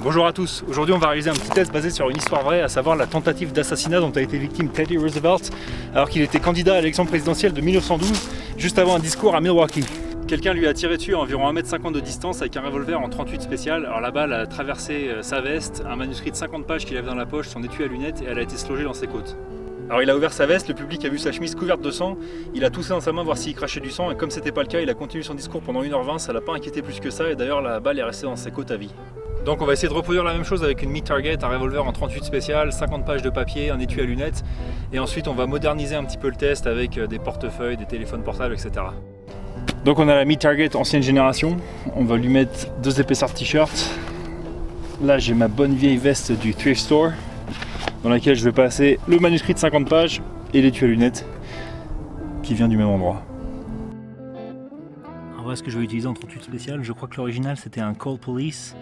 Bonjour à tous, aujourd'hui on va réaliser un petit test basé sur une histoire vraie, à savoir la tentative d'assassinat dont a été victime Teddy Roosevelt alors qu'il était candidat à l'élection présidentielle de 1912, juste avant un discours à Milwaukee. Quelqu'un lui a tiré dessus à environ 1,50 m de distance avec un revolver en 38 spécial. Alors la balle a traversé sa veste, un manuscrit de 50 pages qu'il avait dans la poche, son étui à lunettes, et elle a été logée dans ses côtes. Alors il a ouvert sa veste, le public a vu sa chemise couverte de sang, il a toussé dans sa main voir s'il crachait du sang, et comme c'était pas le cas, il a continué son discours pendant 1h20, ça l'a pas inquiété plus que ça, et d'ailleurs la balle est restée dans ses côtes à vie. Donc on va essayer de reproduire la même chose avec une Meat-Target, un revolver en 38 spécial, 50 pages de papier, un étui à lunettes, et ensuite on va moderniser un petit peu le test avec des portefeuilles, des téléphones portables, etc. Donc on a la Meat-Target ancienne génération, on va lui mettre 2 épaisseurs de t-shirt. Là j'ai ma bonne vieille veste du thrift store, dans laquelle je vais passer le manuscrit de 50 pages et l'étui à lunettes, qui vient du même endroit. Alors voilà ce que je vais utiliser en 38 spécial, je crois que l'original c'était un Call Police,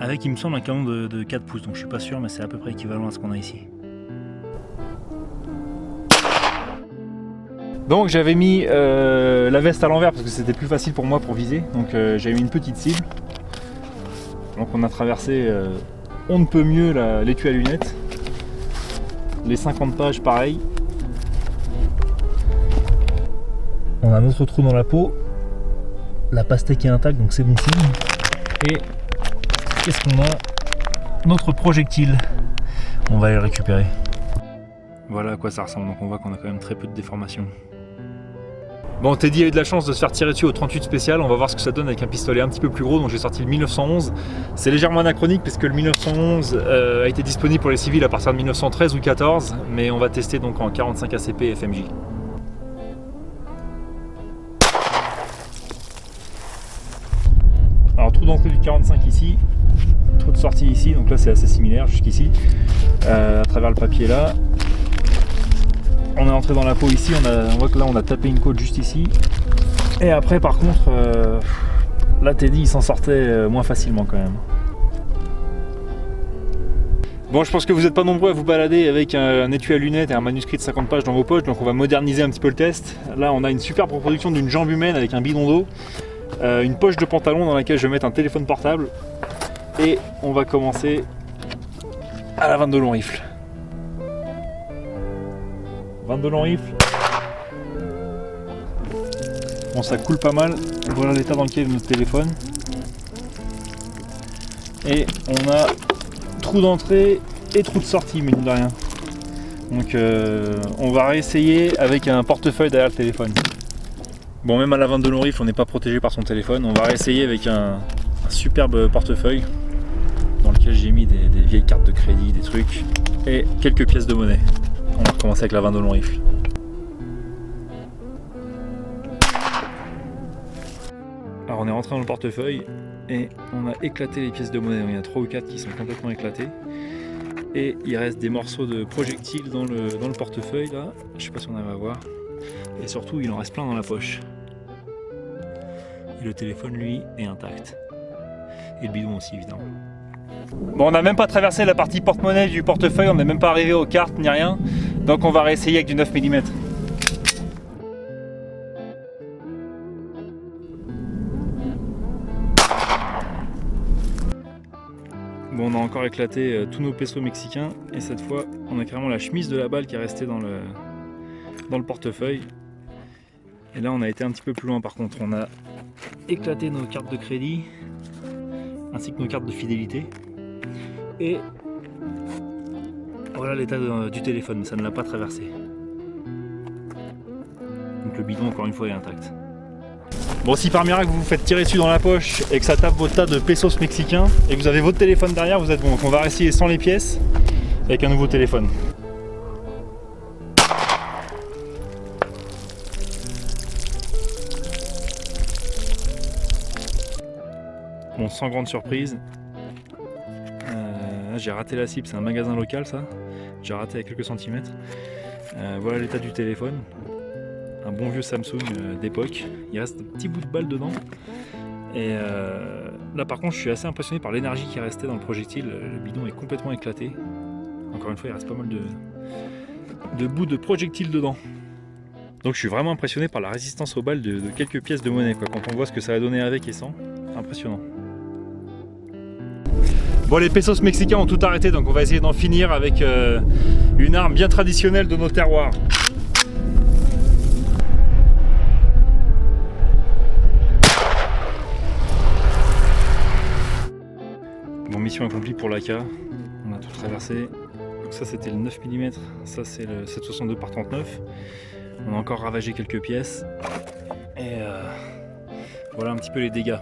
avec il me semble un canon de 4 pouces, donc je suis pas sûr, mais c'est à peu près équivalent à ce qu'on a ici. Donc j'avais mis la veste à l'envers parce que c'était plus facile pour moi pour viser, donc j'avais mis une petite cible. Donc on a traversé on ne peut mieux l'étui à lunettes, les 50 pages pareil. On a un autre trou dans la peau, la pastèque est intacte donc c'est bon signe. Et qu'est-ce qu'on a? Notre projectile, on va aller le récupérer. Voilà à quoi ça ressemble, donc on voit qu'on a quand même très peu de déformation. Bon, Teddy a eu de la chance de se faire tirer dessus au 38 spécial, on va voir ce que ça donne avec un pistolet un petit peu plus gros, donc j'ai sorti le 1911. C'est légèrement anachronique puisque le 1911 a été disponible pour les civils à partir de 1913 ou 14, mais on va tester donc en 45 ACP FMJ. Alors trou d'entrée du 45 ici, trou de sortie ici, donc là c'est assez similaire jusqu'ici, à travers le papier là. On est entré dans la peau ici, on voit que là on a tapé une côte juste ici. Et après par contre, là Teddy il s'en sortait moins facilement quand même. Bon, je pense que vous n'êtes pas nombreux à vous balader avec un étui à lunettes et un manuscrit de 50 pages dans vos poches, donc on va moderniser un petit peu le test. Là on a une superbe reproduction d'une jambe humaine avec un bidon d'eau, une poche de pantalon dans laquelle je vais mettre un téléphone portable, et on va commencer à la 22 long rifle. 22 long rifle. Bon, ça coule pas mal. Voilà l'état dans lequel est notre téléphone. Et on a trou d'entrée et trou de sortie, mine de rien. Donc on va réessayer avec un portefeuille derrière le téléphone. Bon, même à la 22 long rifle, on n'est pas protégé par son téléphone. On va réessayer avec un superbe portefeuille dans lequel j'ai mis des vieilles cartes de crédit, des trucs et quelques pièces de monnaie. On va recommencer avec la 22 long rifle. Alors on est rentré dans le portefeuille et on a éclaté les pièces de monnaie. Il y en a 3 ou 4 qui sont complètement éclatées. Et il reste des morceaux de projectiles dans le portefeuille là. Je sais pas si on arrive à voir. Et surtout il en reste plein dans la poche. Et le téléphone lui est intact. Et le bidon aussi évidemment. Bon, on n'a même pas traversé la partie porte-monnaie du portefeuille, on n'est même pas arrivé aux cartes ni rien. Donc on va réessayer avec du 9 mm. Bon, on a encore éclaté tous nos pesos mexicains, et cette fois on a carrément la chemise de la balle qui est restée dans le portefeuille. Et là on a été un petit peu plus loin par contre, on a éclaté nos cartes de crédit ainsi que nos cartes de fidélité. Et voilà l'état du téléphone, mais ça ne l'a pas traversé. Donc le bidon encore une fois est intact. Bon, si par miracle vous vous faites tirer dessus dans la poche et que ça tape votre tas de pesos mexicains et que vous avez votre téléphone derrière, vous êtes bon. Donc on va essayer sans les pièces avec un nouveau téléphone. Bon, sans grande surprise. J'ai raté la cible, c'est un magasin local ça. J'ai raté à quelques centimètres. Voilà l'état du téléphone. Un bon vieux Samsung d'époque. Il reste un petit bout de balle dedans. Et là par contre je suis assez impressionné par l'énergie qui est restée dans le projectile. Le bidon est complètement éclaté. Encore une fois il reste pas mal de bouts de projectile dedans. Donc je suis vraiment impressionné par la résistance aux balles de quelques pièces de monnaie, quoi. Quand on voit ce que ça a donné avec et sans, impressionnant. Bon, les pesos mexicains ont tout arrêté, donc on va essayer d'en finir avec une arme bien traditionnelle de nos terroirs. Bon, mission accomplie pour l'AK, on a tout traversé. Donc ça c'était le 9 mm, ça c'est le 7,62 par 39. On a encore ravagé quelques pièces. Et voilà un petit peu les dégâts.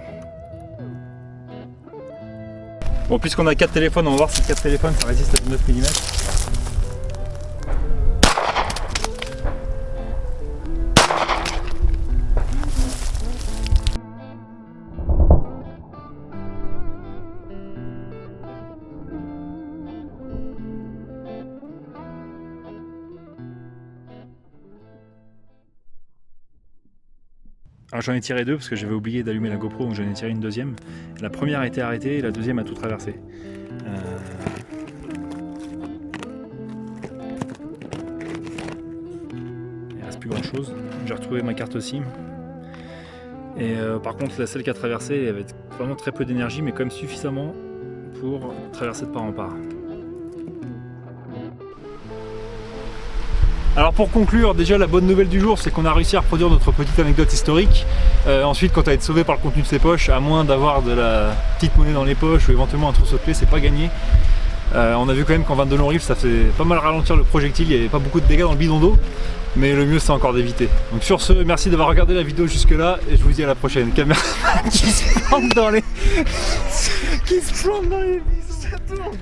Bon, puisqu'on a 4 téléphones, on va voir si 4 téléphones ça résiste à du 9 mm. Alors j'en ai tiré 2 parce que j'avais oublié d'allumer la GoPro, donc j'en ai tiré une deuxième. La première a été arrêtée et la deuxième a tout traversé. Il reste plus grand chose. J'ai retrouvé ma carte SIM. Et par contre celle qui a traversé elle avait vraiment très peu d'énergie, mais quand même suffisamment pour traverser de part en part. Alors pour conclure, déjà la bonne nouvelle du jour, c'est qu'on a réussi à reproduire notre petite anecdote historique. Ensuite, quand tu as été sauvé par le contenu de ses poches, à moins d'avoir de la petite monnaie dans les poches ou éventuellement un trousseau de clés, c'est pas gagné. On a vu quand même qu'en 22 longs rifles, ça fait pas mal ralentir le projectile, il n'y avait pas beaucoup de dégâts dans le bidon d'eau, mais le mieux c'est encore d'éviter. Donc sur ce, merci d'avoir regardé la vidéo jusque là et je vous dis à la prochaine. Caméra qui se plante dans les... qui se plante dans les vis, ça tourne.